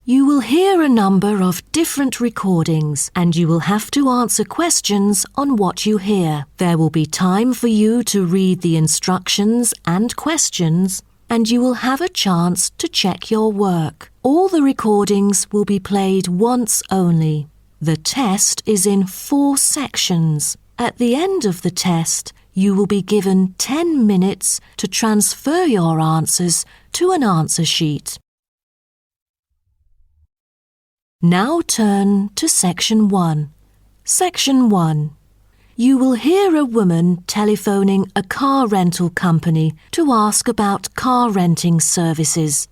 You will hear a number of different recordings and you will have to answer questions on what you hear. There will be time for you to read the instructions and questions and you will have a chance to check your work. All the recordings will be played once only. The test is in 4 sections. At the end of the test, you will be given 10 minutes to transfer your answers to an answer sheet. Now turn to Section 1. Section 1. You will hear a woman telephoning a car rental company to ask about car renting services.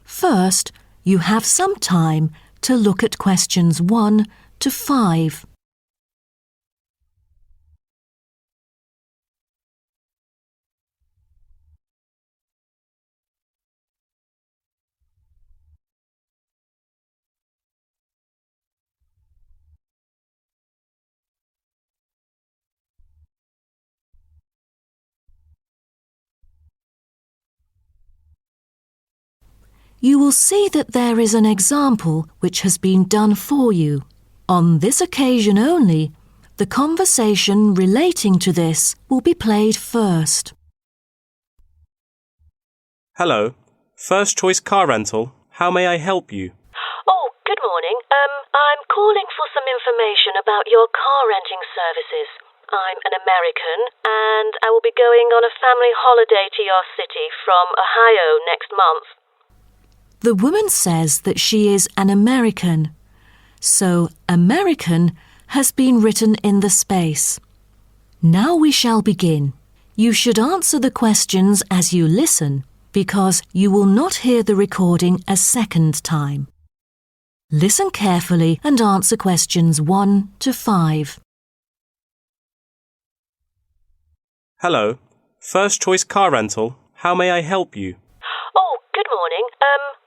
First, you have some time to look at questions 1 to 5. You will see that there is an example which has been done for you. On this occasion only, the conversation relating to this will be played first. Hello, First Choice Car Rental. How may I help you? Oh, good morning. I'm calling for some information about your car renting services. I'm an American and I will be going on a family holiday to your city from Ohio next month. The woman says that she is an American, so American has been written in the space. Now we shall begin. You should answer the questions as you listen, because you will not hear the recording a second time. Listen carefully and answer questions 1 to 5. Hello, First Choice Car Rental. How may I help you? Oh, good morning.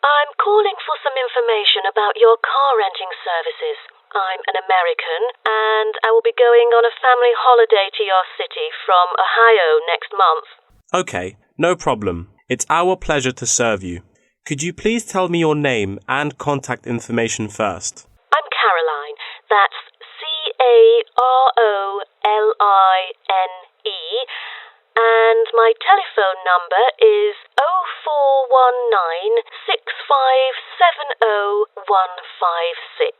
I'm calling for some information about your car renting services. I'm an American and I will be going on a family holiday to your city from Ohio next month. Okay, no problem. It's our pleasure to serve you. Could you please tell me your name and contact information first? I'm Caroline. That's Caroline. And my telephone number is 0419 6570156.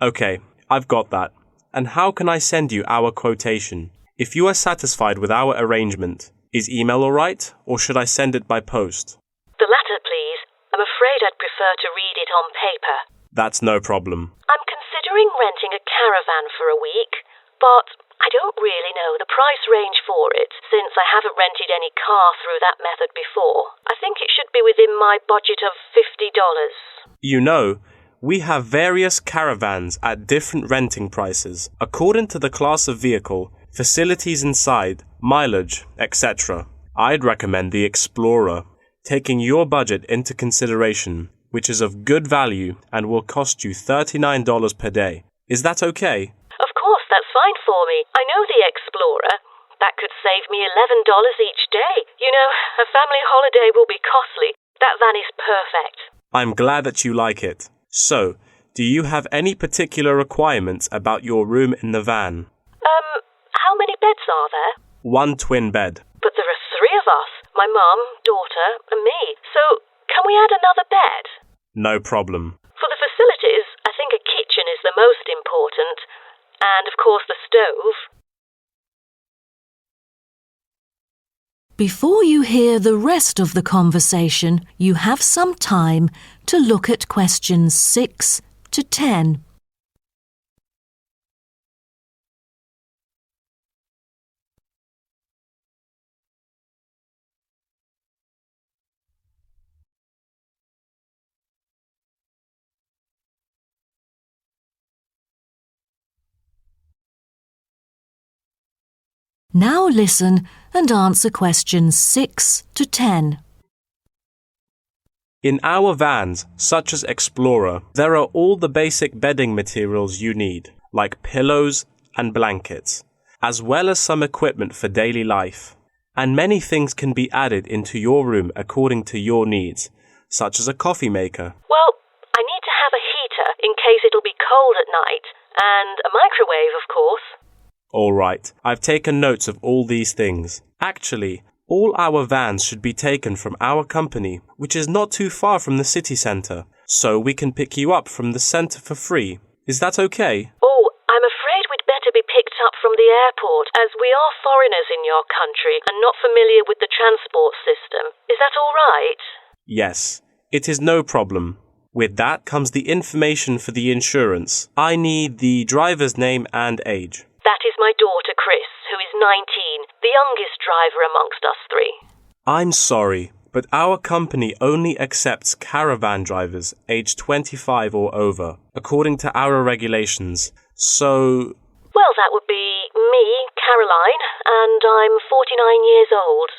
Okay, I've got that. And how can I send you our quotation? If you are satisfied with our arrangement, is email all right, or should I send it by post? The latter, please. I'm afraid I'd prefer to read it on paper. That's no problem. I'm considering renting a caravan for a week, but I don't really know the price range for it, since I haven't rented any car through that method before. I think it should be within my budget of $50. You know, we have various caravans at different renting prices, according to the class of vehicle, facilities inside, mileage, etc. I'd recommend the Explorer, taking your budget into consideration, which is of good value and will cost you $39 per day. Is that okay? Of course, that's fine for me. I know the Explorer. That could save me $11 each day. You know, a family holiday will be costly. That van is perfect. I'm glad that you like it. So, do you have any particular requirements about your room in the van? How many beds are there? 1 twin bed. But there are 3 of us. My mum, daughter, and me. So, can we add another bed? No problem. For the facilities, I think a kitchen is the most important. And, of course, the stove. Before you hear the rest of the conversation, you have some time to look at questions 6 to 10. Now listen and answer questions 6 to 10. In our vans, such as Explorer, there are all the basic bedding materials you need, like pillows and blankets. as well as some equipment for daily life. And many things can be added into your room according to your needs, such as a coffee maker. Well, I need to have a heater in case it'll be cold at night, and a microwave, of course. All right, I've taken notes of all these things. Actually, all our vans should be taken from our company, which is not too far from the city centre, so we can pick you up from the centre for free. Is that okay? Oh, I'm afraid we'd better be picked up from the airport, as we are foreigners in your country and not familiar with the transport system. Is that all right? Yes, it is no problem. With that comes the information for the insurance. I need the driver's name and age. That is my daughter, Chris, who is 19, the youngest driver amongst us three. I'm sorry, but our company only accepts caravan drivers aged 25 or over, according to our regulations. So... Well, that would be me, Caroline, and I'm 49 years old.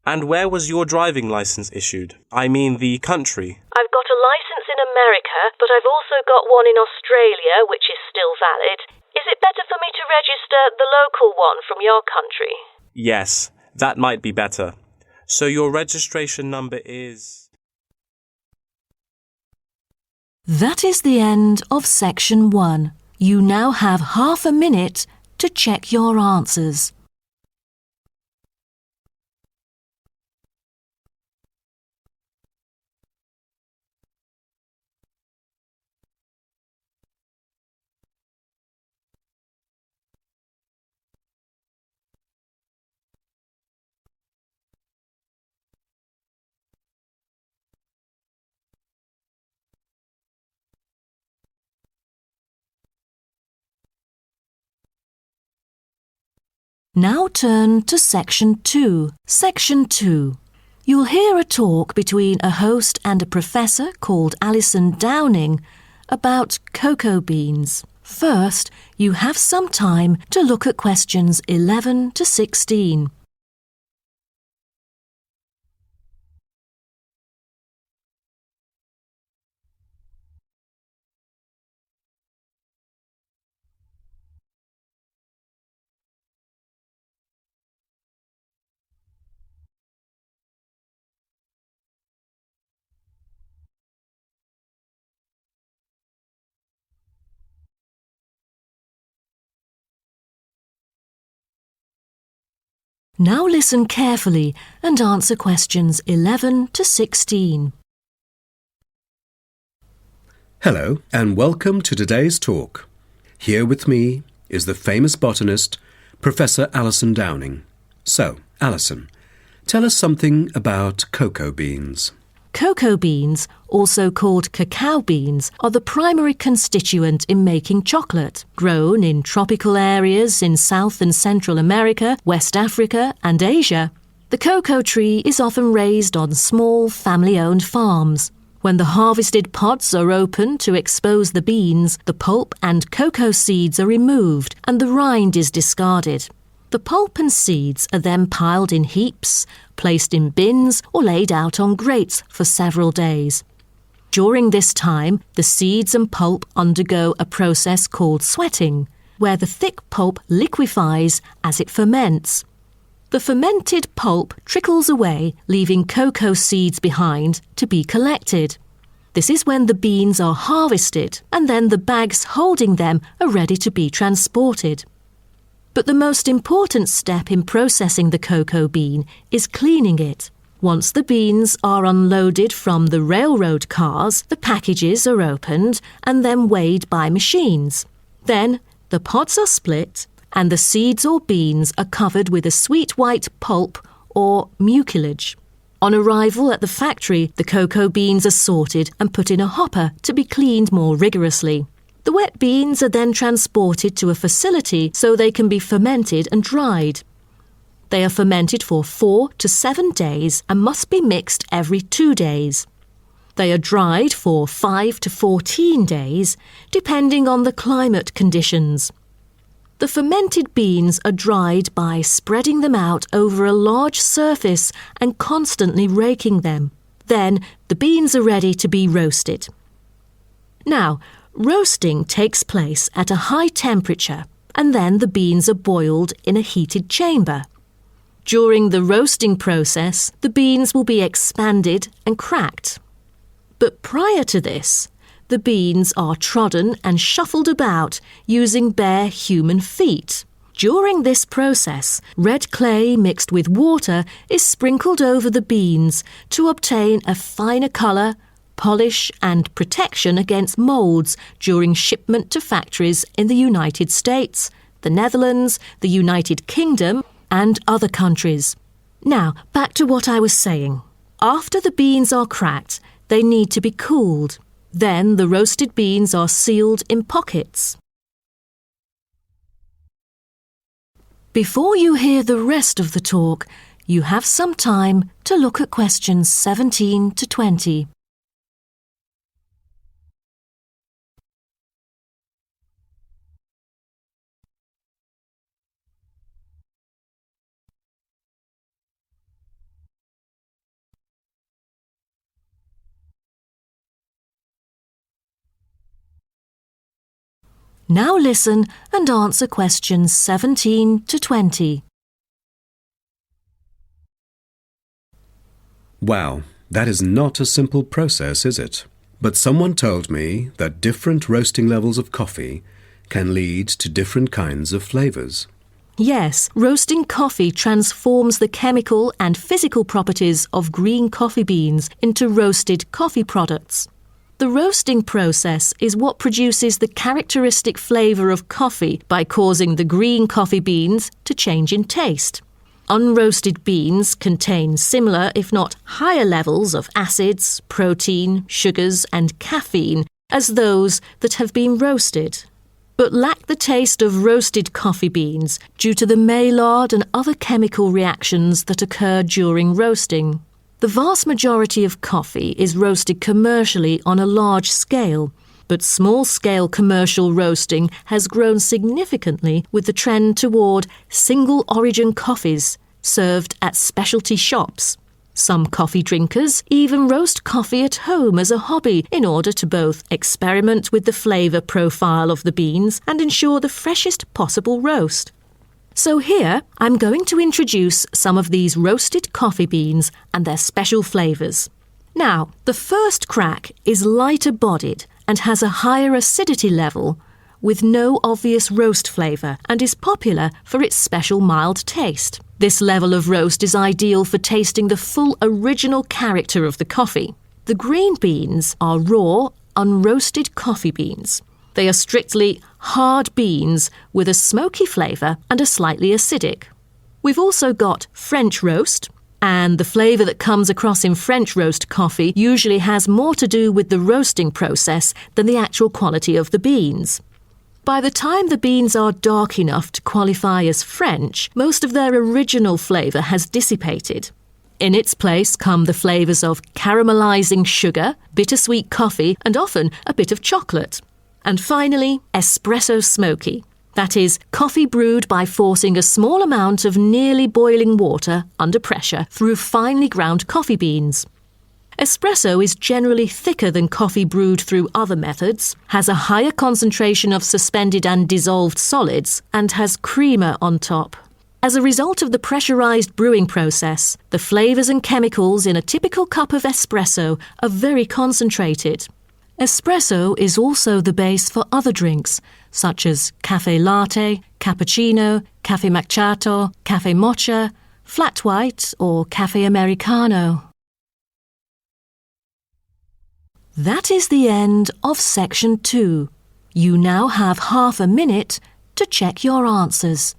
And where was your driving license issued? I mean the country. I've got a license in America, but I've also got one in Australia, which is still valid. Is it better for me to register the local one from your country? Yes, that might be better. So your registration number is... That is the end of section 1. You now have half a minute to check your answers. Now turn to Section 2. Section 2. You'll hear a talk between a host and a professor called Alison Downing about cocoa beans. First, you have some time to look at questions 11 to 16. Now listen carefully and answer questions 11 to 16. Hello and welcome to today's talk. Here with me is the famous botanist, Professor Alison Downing. So, Alison, tell us something about cocoa beans. Cocoa beans, also called cacao beans, are the primary constituent in making chocolate, grown in tropical areas in South and Central America, West Africa and Asia. The cocoa tree is often raised on small family-owned farms. When the harvested pods are opened to expose the beans, the pulp and cocoa seeds are removed and the rind is discarded. The pulp and seeds are then piled in heaps, placed in bins or laid out on grates for several days. During this time, the seeds and pulp undergo a process called sweating, where the thick pulp liquefies as it ferments. The fermented pulp trickles away, leaving cocoa seeds behind to be collected. This is when the beans are harvested, and then the bags holding them are ready to be transported. But the most important step in processing the cocoa bean is cleaning it. Once the beans are unloaded from the railroad cars, the packages are opened and then weighed by machines. Then the pods are split and the seeds or beans are covered with a sweet white pulp or mucilage. On arrival at the factory, the cocoa beans are sorted and put in a hopper to be cleaned more rigorously. The wet beans are then transported to a facility so they can be fermented and dried. They are fermented for 4 to 7 days and must be mixed every 2 days. They are dried for 5 to 14 days, depending on the climate conditions. The fermented beans are dried by spreading them out over a large surface and constantly raking them. Then the beans are ready to be roasted. Now, roasting takes place at a high temperature, and then the beans are boiled in a heated chamber. During the roasting process, the beans will be expanded and cracked. But prior to this, the beans are trodden and shuffled about using bare human feet. During this process, red clay mixed with water is sprinkled over the beans to obtain a finer colour, polish and protection against moulds during shipment to factories in the United States, the Netherlands, the United Kingdom and other countries. Now, back to what I was saying. After the beans are cracked, they need to be cooled. Then the roasted beans are sealed in pockets. Before you hear the rest of the talk, you have some time to look at questions 17 to 20. Now listen and answer questions 17 to 20. Wow, that is not a simple process, is it? But someone told me that different roasting levels of coffee can lead to different kinds of flavours. Yes, roasting coffee transforms the chemical and physical properties of green coffee beans into roasted coffee products. The roasting process is what produces the characteristic flavour of coffee by causing the green coffee beans to change in taste. Unroasted beans contain similar, if not higher levels of acids, protein, sugars and caffeine as those that have been roasted, but lack the taste of roasted coffee beans due to the Maillard and other chemical reactions that occur during roasting. The vast majority of coffee is roasted commercially on a large scale, but small-scale commercial roasting has grown significantly with the trend toward single-origin coffees served at specialty shops. Some coffee drinkers even roast coffee at home as a hobby in order to both experiment with the flavour profile of the beans and ensure the freshest possible roast. So here, I'm going to introduce some of these roasted coffee beans and their special flavours. Now, the first crack is lighter bodied and has a higher acidity level with no obvious roast flavour and is popular for its special mild taste. This level of roast is ideal for tasting the full original character of the coffee. The green beans are raw, unroasted coffee beans. They are strictly hard beans with a smoky flavour and are slightly acidic. We've also got French roast, and the flavour that comes across in French roast coffee usually has more to do with the roasting process than the actual quality of the beans. By the time the beans are dark enough to qualify as French, most of their original flavour has dissipated. In its place come the flavours of caramelising sugar, bittersweet coffee, and often a bit of chocolate. And finally, espresso smoky. That is, coffee brewed by forcing a small amount of nearly boiling water under pressure through finely ground coffee beans. Espresso is generally thicker than coffee brewed through other methods, has a higher concentration of suspended and dissolved solids, and has creamer on top. As a result of the pressurised brewing process, the flavours and chemicals in a typical cup of espresso are very concentrated. Espresso is also the base for other drinks, such as cafe latte, cappuccino, cafe macchiato, cafe mocha, flat white or cafe americano. That is the end of section 2. You now have half a minute to check your answers.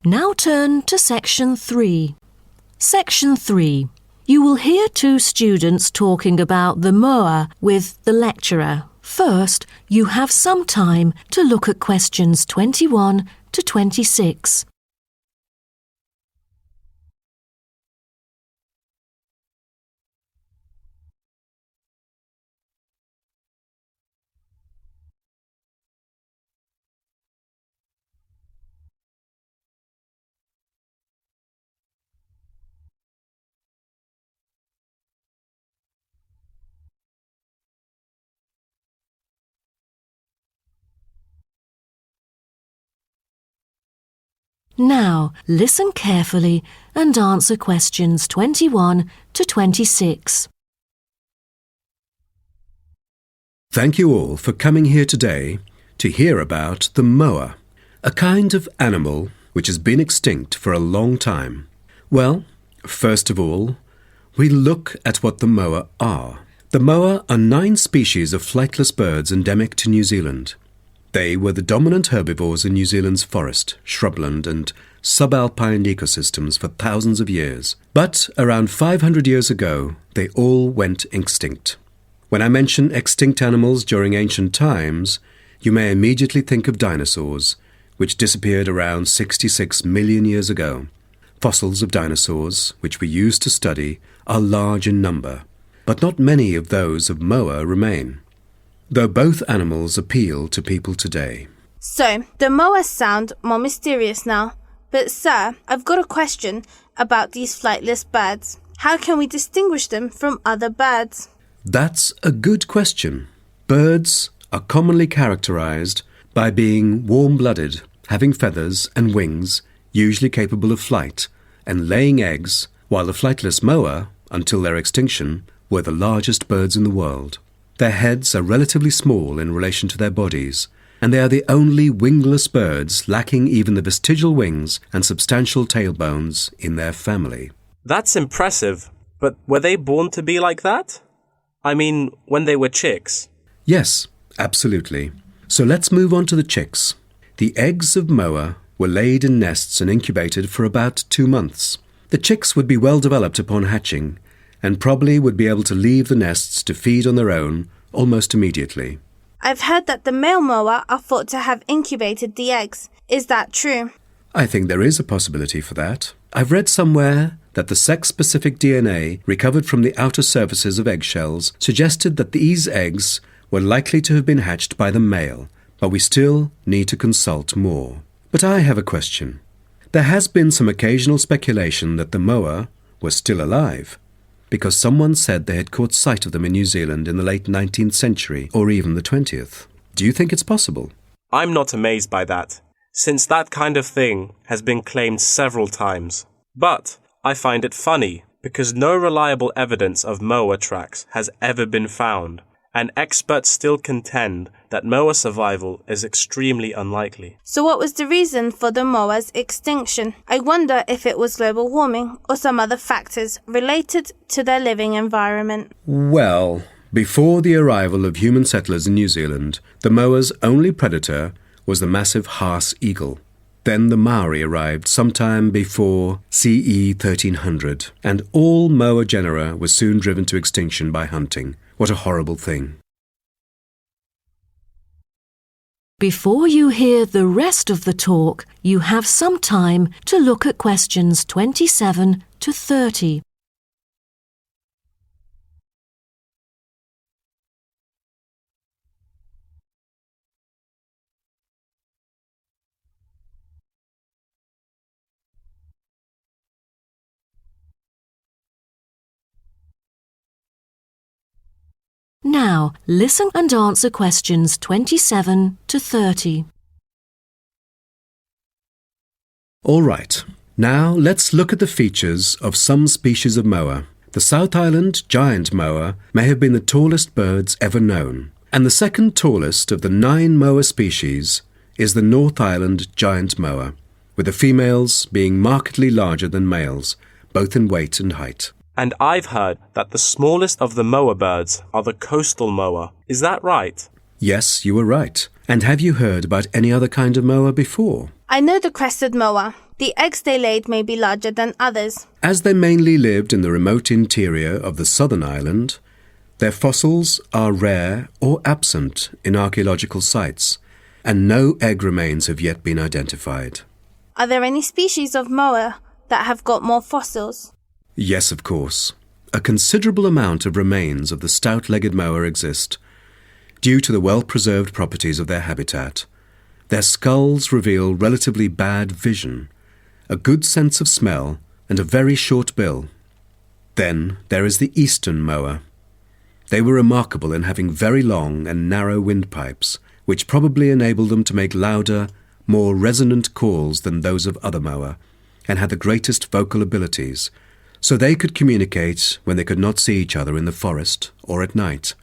Now turn to section 3. Section 3. You will hear two students talking about the moa with the lecturer. First, you have some time to look at questions 21 to 26. Now, listen carefully and answer questions 21 to 26. Thank you all for coming here today to hear about the moa, a kind of animal which has been extinct for a long time. Well, first of all, we look at what the moa are. The moa are 9 species of flightless birds endemic to New Zealand. They were the dominant herbivores in New Zealand's forest, shrubland and subalpine ecosystems for thousands of years. But around 500 years ago, they all went extinct. When I mention extinct animals during ancient times, you may immediately think of dinosaurs, which disappeared around 66 million years ago. Fossils of dinosaurs, which we use to study, are large in number, but not many of those of moa remain, though both animals appeal to people today. So, the moas sound more mysterious now. But sir, I've got a question about these flightless birds. How can we distinguish them from other birds? That's a good question. Birds are commonly characterized by being warm-blooded, having feathers and wings, usually capable of flight, and laying eggs, while the flightless moa, until their extinction, were the largest birds in the world. Their heads are relatively small in relation to their bodies, and they are the only wingless birds lacking even the vestigial wings and substantial tailbones in their family. That's impressive, but were they born to be like that? I mean, when they were chicks. Yes, absolutely. So let's move on to the chicks. The eggs of moa were laid in nests and incubated for about 2 months. The chicks would be well developed upon hatching, and probably would be able to leave the nests to feed on their own almost immediately. I've heard that the male moa are thought to have incubated the eggs. Is that true? I think there is a possibility for that. I've read somewhere that the sex-specific DNA recovered from the outer surfaces of eggshells suggested that these eggs were likely to have been hatched by the male, but we still need to consult more. But I have a question. There has been some occasional speculation that the moa were still alive, because someone said they had caught sight of them in New Zealand in the late 19th century or even the 20th. Do you think it's possible? I'm not amazed by that, since that kind of thing has been claimed several times. But I find it funny, because no reliable evidence of moa tracks has ever been found, and experts still contend that moa survival is extremely unlikely. So what was the reason for the moa's extinction? I wonder if it was global warming or some other factors related to their living environment. Well, before the arrival of human settlers in New Zealand, the moa's only predator was the massive Haas eagle. Then the Maori arrived sometime before CE 1300, and all moa genera were soon driven to extinction by hunting. What a horrible thing. Before you hear the rest of the talk, you have some time to look at questions 27 to 30. Now, listen and answer questions 27 to 30. All right. Now let's look at the features of some species of moa. The South Island giant moa may have been the tallest birds ever known, and the second tallest of the 9 moa species is the North Island giant moa, with the females being markedly larger than males, both in weight and height. And I've heard that the smallest of the moa birds are the coastal moa. Is that right? Yes, you were right. And have you heard about any other kind of moa before? I know the crested moa. The eggs they laid may be larger than others. As they mainly lived in the remote interior of the southern island, their fossils are rare or absent in archaeological sites, and no egg remains have yet been identified. Are there any species of moa that have got more fossils? Yes, of course. A considerable amount of remains of the stout-legged moa exist, due to the well-preserved properties of their habitat. Their skulls reveal relatively bad vision, a good sense of smell, and a very short bill. Then there is the eastern moa. They were remarkable in having very long and narrow windpipes, which probably enabled them to make louder, more resonant calls than those of other moa, and had the greatest vocal abilities, so they could communicate when they could not see each other in the forest or at night.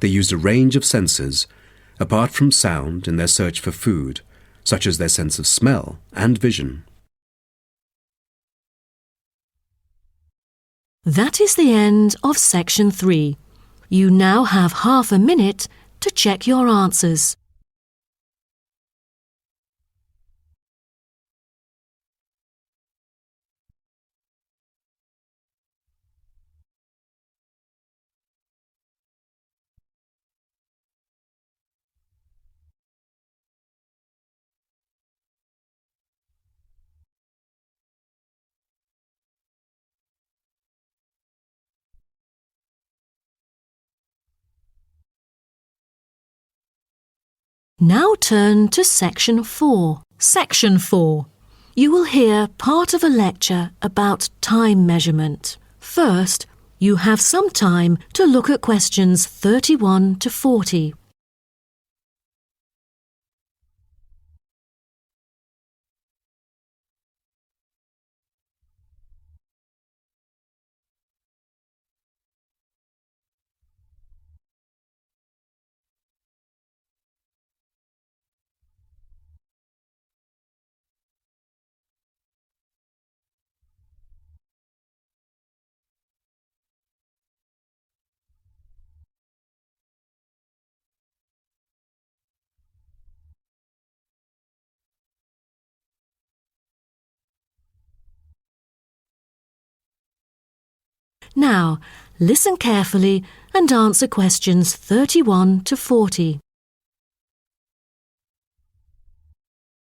They used a range of senses, apart from sound, in their search for food, such as their sense of smell and vision. That is the end of section 3. You now have half a minute to check your answers. Now turn to section 4. Section 4. You will hear part of a lecture about time measurement. First, you have some time to look at questions 31 to 40. Now, listen carefully and answer questions 31 to 40.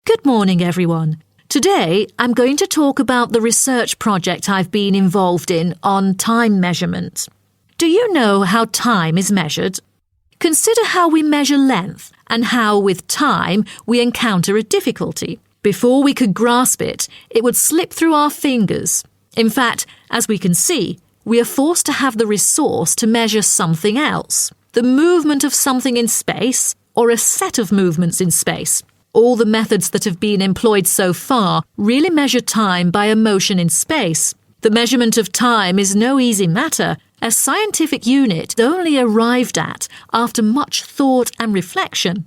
Good morning, everyone. Today, I'm going to talk about the research project I've been involved in on time measurement. Do you know how time is measured? Consider how we measure length and how, with time, we encounter a difficulty. Before we could grasp it, it would slip through our fingers. In fact, as we can see, we are forced to have the resource to measure something else, the movement of something in space or a set of movements in space. All the methods that have been employed so far really measure time by a motion in space. The measurement of time is no easy matter, a scientific unit only arrived at after much thought and reflection.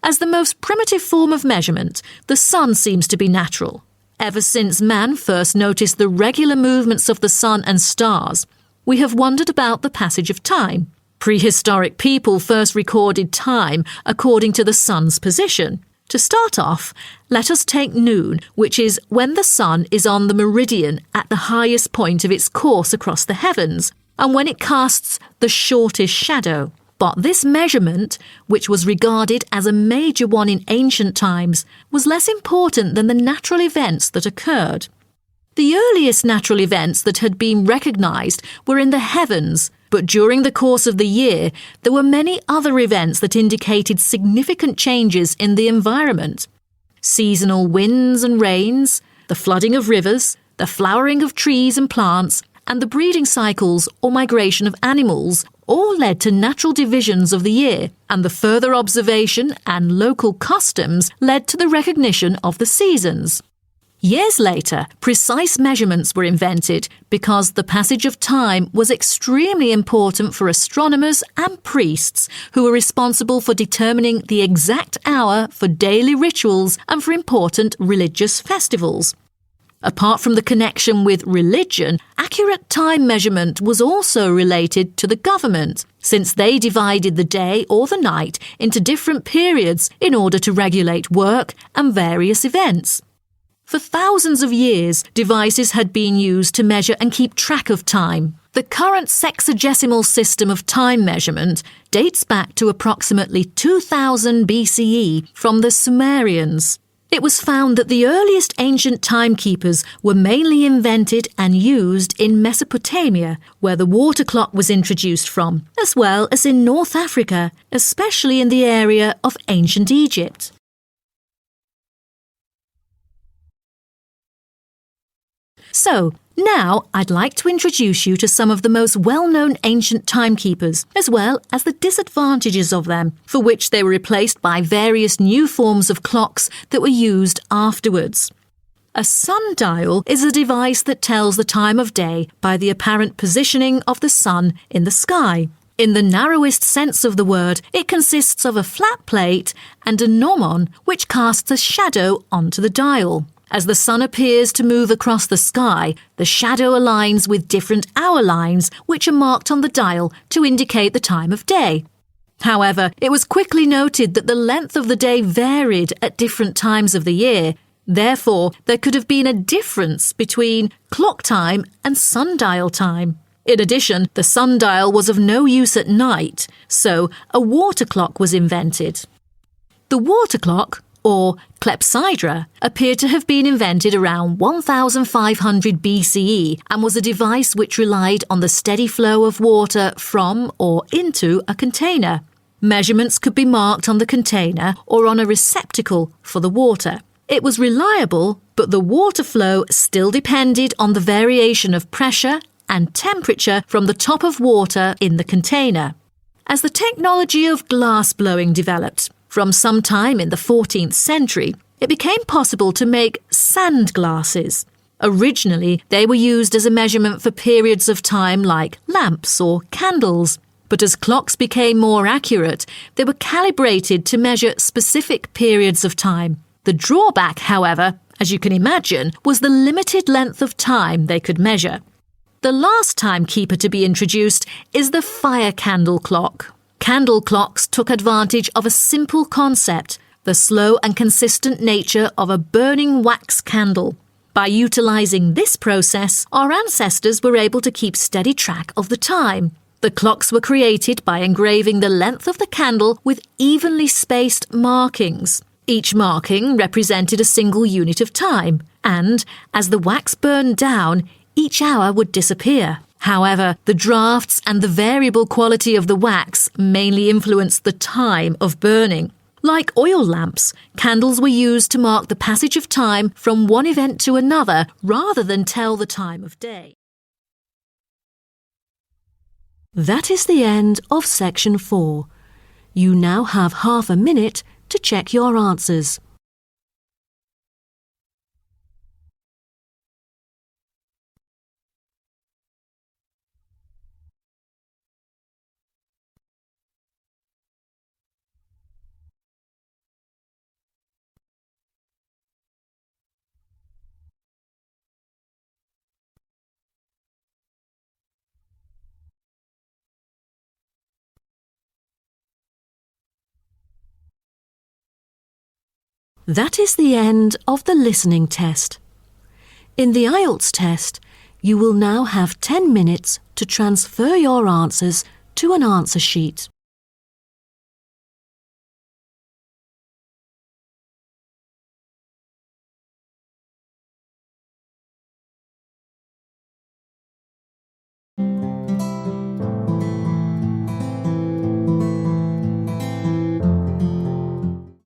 As the most primitive form of measurement, the sun seems to be natural. Ever since man first noticed the regular movements of the sun and stars, we have wondered about the passage of time. Prehistoric people first recorded time according to the sun's position. To start off, let us take noon, which is when the sun is on the meridian at the highest point of its course across the heavens, and when it casts the shortest shadow. But this measurement, which was regarded as a major one in ancient times, was less important than the natural events that occurred. The earliest natural events that had been recognised were in the heavens, but during the course of the year, there were many other events that indicated significant changes in the environment. Seasonal winds and rains, the flooding of rivers, the flowering of trees and plants, and the breeding cycles or migration of animals all led to natural divisions of the year, and the further observation and local customs led to the recognition of the seasons. Years later, precise measurements were invented because the passage of time was extremely important for astronomers and priests who were responsible for determining the exact hour for daily rituals and for important religious festivals. Apart from the connection with religion, accurate time measurement was also related to the government, since they divided the day or the night into different periods in order to regulate work and various events. For thousands of years, devices had been used to measure and keep track of time. The current sexagesimal system of time measurement dates back to approximately 2000 BCE from the Sumerians. It was found that the earliest ancient timekeepers were mainly invented and used in Mesopotamia, where the water clock was introduced from, as well as in North Africa, especially in the area of ancient Egypt. So, now I'd like to introduce you to some of the most well-known ancient timekeepers, as well as the disadvantages of them, for which they were replaced by various new forms of clocks that were used afterwards. A sundial is a device that tells the time of day by the apparent positioning of the sun in the sky. In the narrowest sense of the word, it consists of a flat plate and a gnomon which casts a shadow onto the dial. As the sun appears to move across the sky, the shadow aligns with different hour lines which are marked on the dial to indicate the time of day. However, it was quickly noted that the length of the day varied at different times of the year. Therefore, there could have been a difference between clock time and sundial time. In addition, the sundial was of no use at night, so a water clock was invented. The water clock, or clepsydra, appeared to have been invented around 1500 BCE and was a device which relied on the steady flow of water from or into a container. Measurements could be marked on the container or on a receptacle for the water. It was reliable, but the water flow still depended on the variation of pressure and temperature from the top of water in the container. As the technology of glass blowing developed, from some time in the 14th century, it became possible to make sand glasses. Originally, they were used as a measurement for periods of time like lamps or candles. But as clocks became more accurate, they were calibrated to measure specific periods of time. The drawback, however, as you can imagine, was the limited length of time they could measure. The last timekeeper to be introduced is the fire candle clock. Candle clocks took advantage of a simple concept, the slow and consistent nature of a burning wax candle. By utilising this process, our ancestors were able to keep steady track of the time. The clocks were created by engraving the length of the candle with evenly spaced markings. Each marking represented a single unit of time, and as the wax burned down, each hour would disappear. However, the drafts and the variable quality of the wax mainly influenced the time of burning. Like oil lamps, candles were used to mark the passage of time from one event to another rather than tell the time of day. That is the end of section 4. You now have half a minute to check your answers. That is the end of the listening test. In the Ielts test, you will now have 10 minutes to transfer your answers to an answer sheet.